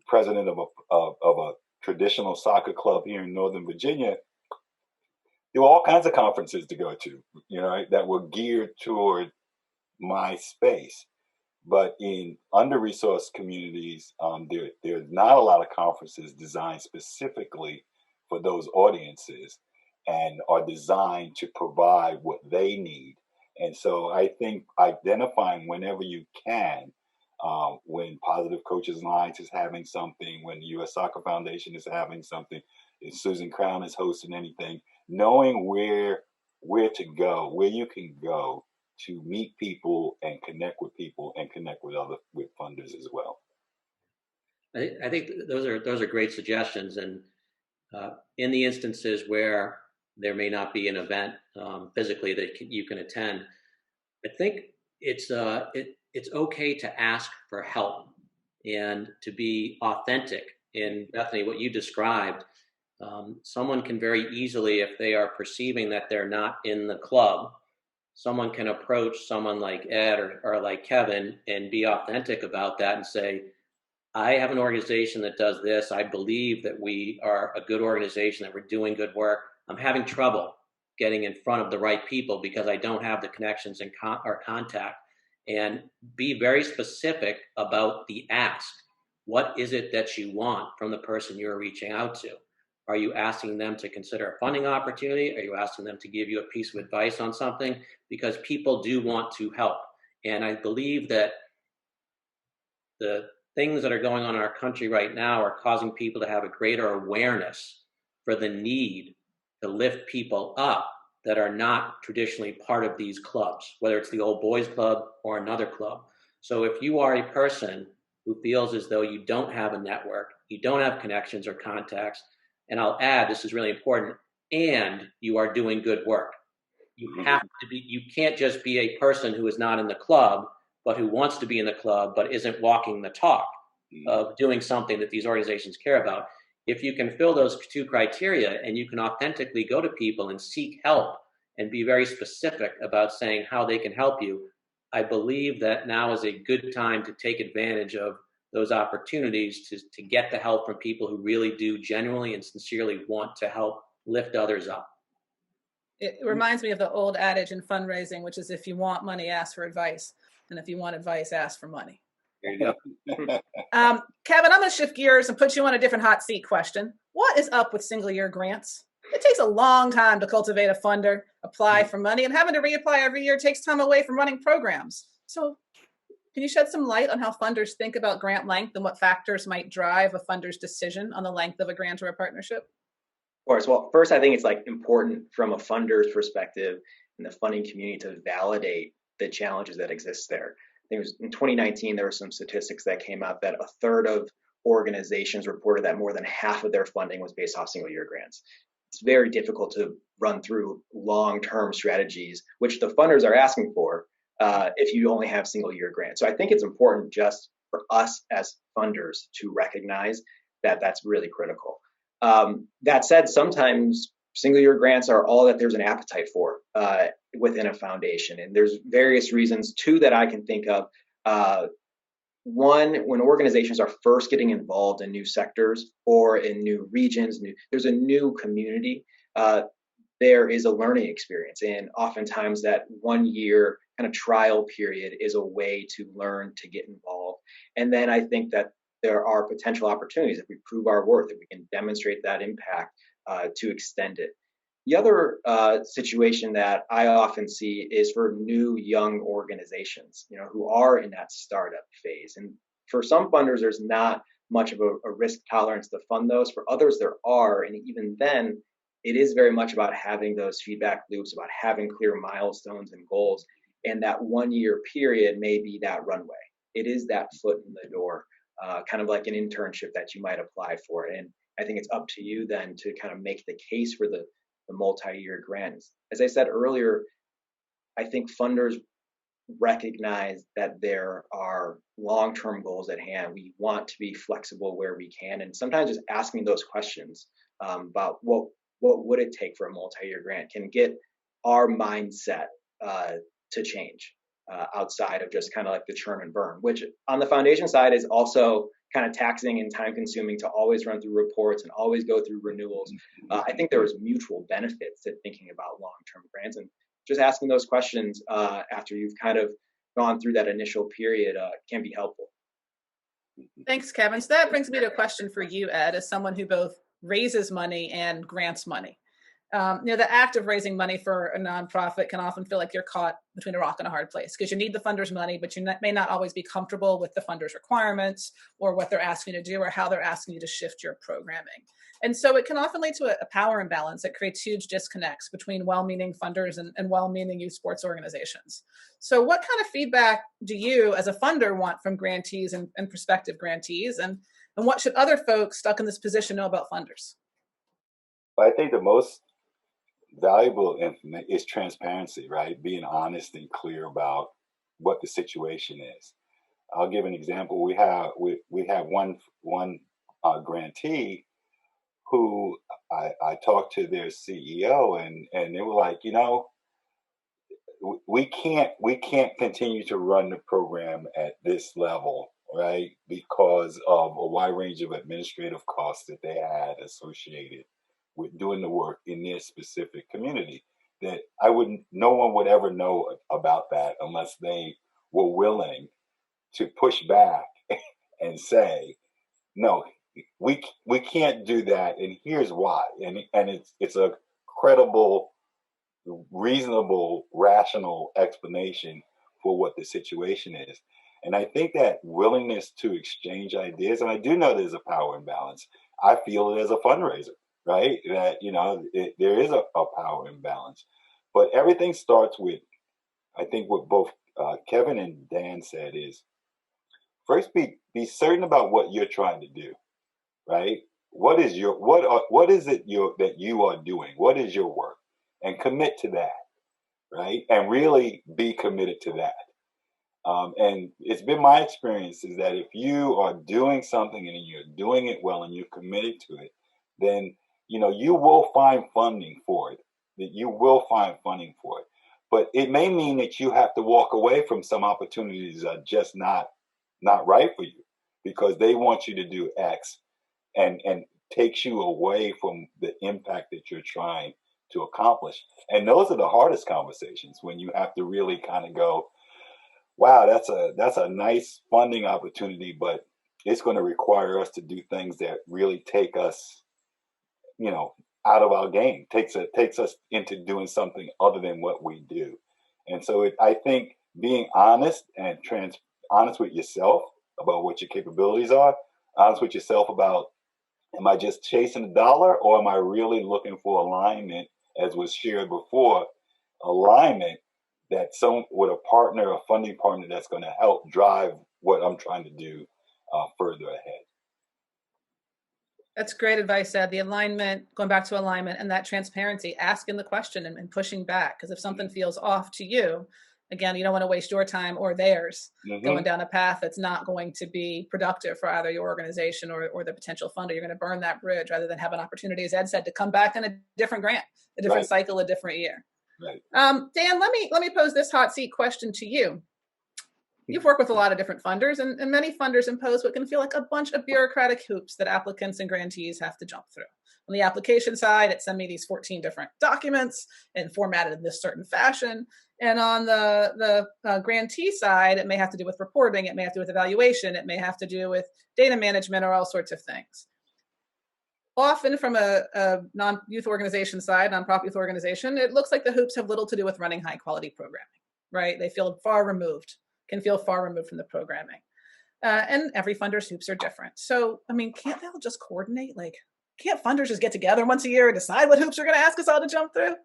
president of a traditional soccer club here in Northern Virginia, there were all kinds of conferences to go to, that were geared toward my space. But in under-resourced communities, there's not a lot of conferences designed specifically for those audiences and are designed to provide what they need. And so I think identifying whenever you can, when Positive Coaches Alliance is having something, when the U.S. Soccer Foundation is having something, if Susan Crown is hosting anything, knowing where to go, where you can go to meet people and connect with people and connect with funders as well. I think those are great suggestions. And in the instances where there may not be an event physically that you can attend, I think it's okay to ask for help and to be authentic. In Bethany, what you described, someone can very easily, if they are perceiving that they're not in the club, someone can approach someone like Ed or like Kevin and be authentic about that and say, I have an organization that does this. I believe that we are a good organization, that we're doing good work. I'm having trouble getting in front of the right people because I don't have the connections and or contact. And be very specific about the ask. What is it that you want from the person you're reaching out to? Are you asking them to consider a funding opportunity? Are you asking them to give you a piece of advice on something? Because people do want to help. And I believe that the things that are going on in our country right now are causing people to have a greater awareness for the need to lift people up that are not traditionally part of these clubs, whether it's the old boys club or another club. So if you are a person who feels as though you don't have a network, you don't have connections or contacts, and I'll add, this is really important, and you are doing good work. You have to be, you can't just be a person who is not in the club, but who wants to be in the club, but isn't walking the talk of doing something that these organizations care about. If you can fill those two criteria and you can authentically go to people and seek help and be very specific about saying how they can help you, I believe that now is a good time to take advantage of those opportunities to get the help from people who really do genuinely and sincerely want to help lift others up. It reminds me of the old adage in fundraising, which is if you want money, ask for advice. And if you want advice, ask for money. There you go. Kevin, I'm going to shift gears and put you on a different hot seat question. What is up with single year grants? It takes a long time to cultivate a funder, apply for money, and having to reapply every year takes time away from running programs. So can you shed some light on how funders think about grant length and what factors might drive a funder's decision on the length of a grant or a partnership? Of course. Well, first, I think it's important from a funder's perspective in the funding community to validate the challenges that exist there. I think it was in 2019, there were some statistics that came out that a third of organizations reported that more than half of their funding was based off single year grants. It's very difficult to run through long-term strategies, which the funders are asking for if you only have single year grants. So I think it's important just for us as funders to recognize that that's really critical. That said, sometimes single year grants are all that there's an appetite for within a foundation. And there's various reasons, two that I can think of. One, when organizations are first getting involved in new sectors or in new regions, there's a new community, there is a learning experience. And oftentimes that 1 year kind of trial period is a way to learn to get involved. And then I think that there are potential opportunities if we prove our worth, if we can demonstrate that impact to extend it. The other situation that I often see is for new young organizations, who are in that startup phase. And for some funders, there's not much of a risk tolerance to fund those. For others, there are. And even then, it is very much about having those feedback loops, about having clear milestones and goals. And that 1 year period may be that runway. It is that foot in the door, kind of like an internship that you might apply for. And I think it's up to you then to kind of make the case for the multi-year grants. As I said earlier, I think funders recognize that there are long-term goals at hand. We want to be flexible where we can, and sometimes just asking those questions about what would it take for a multi-year grant can get our mindset to change outside of just kind of like the churn and burn, which on the foundation side is also kind of taxing and time consuming to always run through reports and always go through renewals. I think there is mutual benefits to thinking about long-term grants, and just asking those questions after you've kind of gone through that initial period can be helpful. Thanks, Kevin. So that brings me to a question for you, Ed, as someone who both raises money and grants money. The act of raising money for a nonprofit can often feel like you're caught between a rock and a hard place because you need the funder's money, but you may not always be comfortable with the funder's requirements or what they're asking you to do or how they're asking you to shift your programming. And so it can often lead to a power imbalance that creates huge disconnects between well-meaning funders and well-meaning youth sports organizations. So what kind of feedback do you as a funder want from grantees and prospective grantees? And what should other folks stuck in this position know about funders? I think the most valuable information is transparency, right? Being honest and clear about what the situation is. I'll give an example. We have one grantee who I talked to their CEO and they were like, we can't continue to run the program at this level, right? Because of a wide range of administrative costs that they had associated with doing the work in their specific community that no one would ever know about that unless they were willing to push back and say, no, we can't do that. And here's why. And it's a credible, reasonable, rational explanation for what the situation is. And I think that willingness to exchange ideas, and I do know there's a power imbalance. I feel it as a fundraiser, right? That, there is a power imbalance. But everything starts with, I think what both Kevin and Dan said is, first be certain about what you're trying to do, right? What is it that you are doing? What is your work? And commit to that, right? And really be committed to that. And it's been my experience is that if you are doing something and you're doing it well and you're committed to it, then you will find funding for it. That you will find funding for it. But it may mean that you have to walk away from some opportunities that are just not right for you because they want you to do X and takes you away from the impact that you're trying to accomplish. And those are the hardest conversations when you have to really kind of go, wow, that's a nice funding opportunity, but it's going to require us to do things that really take us, out of our game, takes us into doing something other than what we do. And so I think being honest and honest with yourself about what your capabilities are, honest with yourself about, am I just chasing a dollar or am I really looking for alignment, as was shared before, alignment that with a partner, a funding partner that's going to help drive what I'm trying to do further ahead. That's great advice, Ed. The alignment, going back to alignment and that transparency, asking the question and pushing back. Because if something feels off to you, again, you don't want to waste your time or theirs going down a path that's not going to be productive for either your organization or the potential funder. You're going to burn that bridge rather than have an opportunity, as Ed said, to come back in a different grant, a different cycle, a different year. Right. Dan, let me pose this hot seat question to you. You've worked with a lot of different funders, and many funders impose what can feel like a bunch of bureaucratic hoops that applicants and grantees have to jump through. On the application side, it sent me these 14 different documents and formatted in this certain fashion. And on the grantee side, it may have to do with reporting, it may have to do with evaluation, it may have to do with data management or all sorts of things. Often from a non-youth organization side, nonprofit youth organization, it looks like the hoops have little to do with running high quality programming, right? They feel can feel far removed from the programming. And every funder's hoops are different. So, can't they all just coordinate? Can't funders just get together once a year and decide what hoops are going to ask us all to jump through?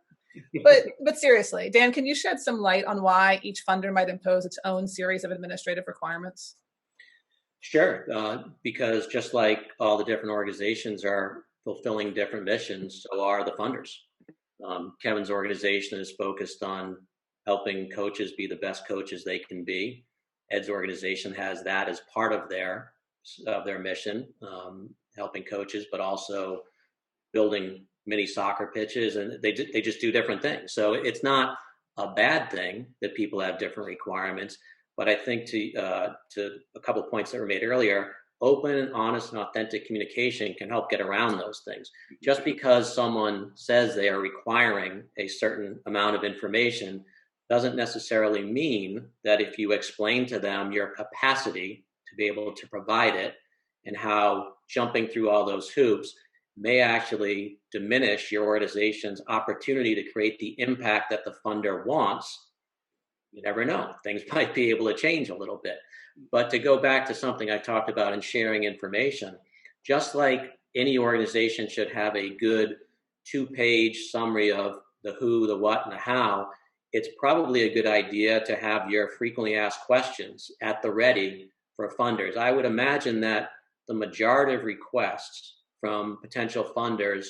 But seriously, Dan, can you shed some light on why each funder might impose its own series of administrative requirements? Sure, because just like all the different organizations are fulfilling different missions, so are the funders. Kevin's organization is focused on helping coaches be the best coaches they can be. Ed's organization has that as part of their mission, helping coaches, but also building mini soccer pitches, and they just do different things. So it's not a bad thing that people have different requirements. But I think to a couple of points that were made earlier, open, honest, and authentic communication can help get around those things. Just because someone says they are requiring a certain amount of information doesn't necessarily mean that if you explain to them your capacity to be able to provide it and how jumping through all those hoops may actually diminish your organization's opportunity to create the impact that the funder wants. You never know. Things might be able to change a little bit. But to go back to something I talked about in sharing information, just like any organization should have a good 2-page summary of the who, the what, and the how, it's probably a good idea to have your frequently asked questions at the ready for funders. I would imagine that the majority of requests from potential funders,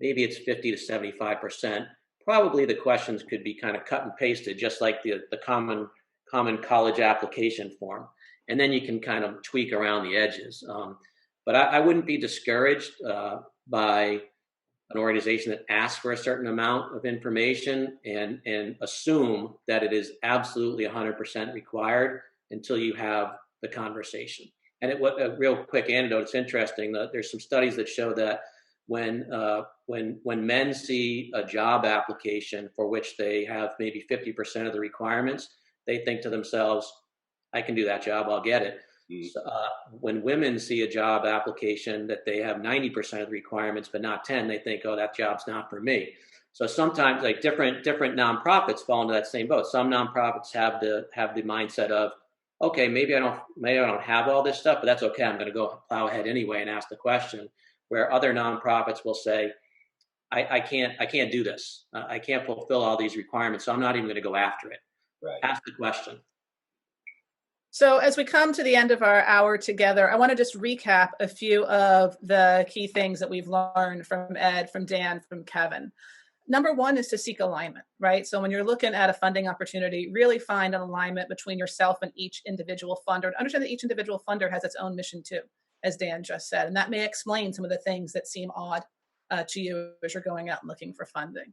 maybe it's 50 to 75%, probably the questions could be kind of cut and pasted, just like the common college application form. And then you can kind of tweak around the edges. But I wouldn't be discouraged by an organization that asks for a certain amount of information and assume that it is absolutely 100% required until you have the conversation. And a real quick anecdote, it's interesting that there's some studies that show that when men see a job application for which they have maybe 50% of the requirements, they think to themselves, I can do that job, I'll get it. So, when women see a job application that they have 90% of the requirements but not 10, they think, oh, that job's not for me. So sometimes different nonprofits fall into that same boat. Some nonprofits have the mindset of okay, maybe I don't have all this stuff, but that's okay. I'm going to go plow ahead anyway and ask the question. Where other nonprofits will say, I can't do this. I can't fulfill all these requirements, so I'm not even going to go after it. Right. Ask the question. So as we come to the end of our hour together, I want to just recap a few of the key things that we've learned from Ed, from Dan, from Kevin. Number one is to seek alignment, right? So when you're looking at a funding opportunity, really find an alignment between yourself and each individual funder. And understand that each individual funder has its own mission too, as Dan just said. And that may explain some of the things that seem odd to you as you're going out and looking for funding.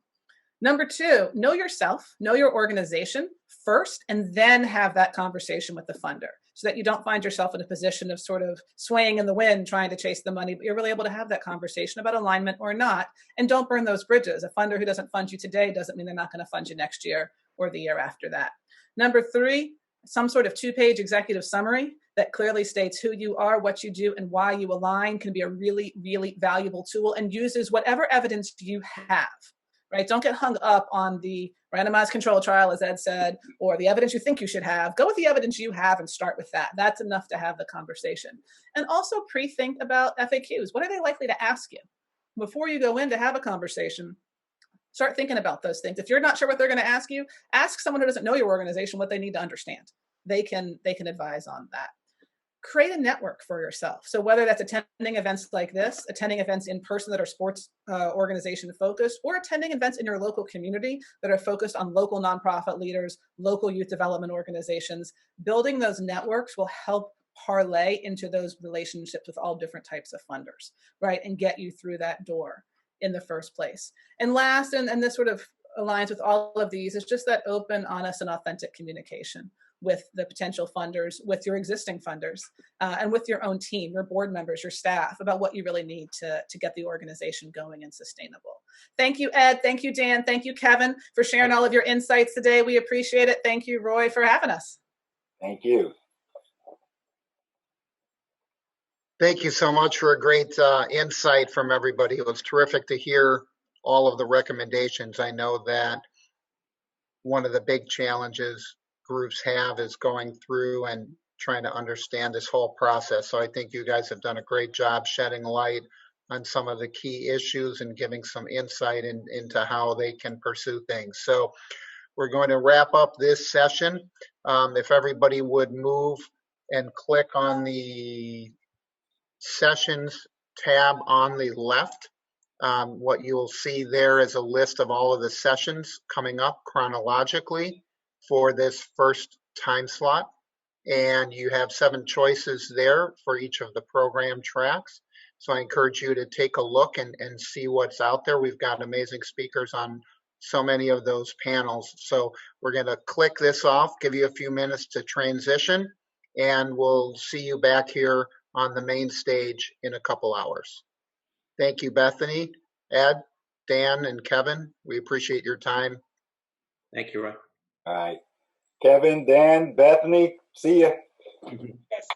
Number two, know yourself, know your organization first, and then have that conversation with the funder so that you don't find yourself in a position of sort of swaying in the wind trying to chase the money, but you're really able to have that conversation about alignment or not. And don't burn those bridges. A funder who doesn't fund you today doesn't mean they're not going to fund you next year or the year after that. Number three, some sort of 2-page executive summary that clearly states who you are, what you do, and why you align can be a really, really valuable tool and uses whatever evidence you have. Right? Don't get hung up on the randomized control trial, as Ed said, or the evidence you think you should have. Go with the evidence you have and start with that. That's enough to have the conversation. And also pre-think about FAQs. What are they likely to ask you? Before you go in to have a conversation, start thinking about those things. If you're not sure what they're going to ask you, ask someone who doesn't know your organization what they need to understand. They can advise on that. Create a network for yourself. So whether that's attending events like this, attending events in person that are sports organization focused, or attending events in your local community that are focused on local nonprofit leaders, local youth development organizations, building those networks will help parlay into those relationships with all different types of funders, right? And get you through that door in the first place. And last, and this sort of aligns with all of these, is just that open, honest, and authentic communication with the potential funders, with your existing funders, and with your own team, your board members, your staff, about what you really need to get the organization going and sustainable. Thank you, Ed. Thank you, Dan. Thank you, Kevin, for sharing all of your insights today. We appreciate it. Thank you, Roy, for having us. Thank you. Thank you so much for a great insight from everybody. It was terrific to hear all of the recommendations. I know that one of the big challenges groups have is going through and trying to understand this whole process. So I think you guys have done a great job shedding light on some of the key issues and giving some insight into how they can pursue things. So we're going to wrap up this session. If everybody would move and click on the sessions tab on the left, what you'll see there is a list of all of the sessions coming up chronologically for this first time slot. And you have 7 choices there for each of the program tracks. So I encourage you to take a look and see what's out there. We've got amazing speakers on so many of those panels. So we're going to click this off, give you a few minutes to transition, and we'll see you back here on the main stage in a couple hours. Thank you, Bethany, Ed, Dan, and Kevin. We appreciate your time. Thank you, Roy. All right. Kevin, Dan, Bethany, see ya. Yes.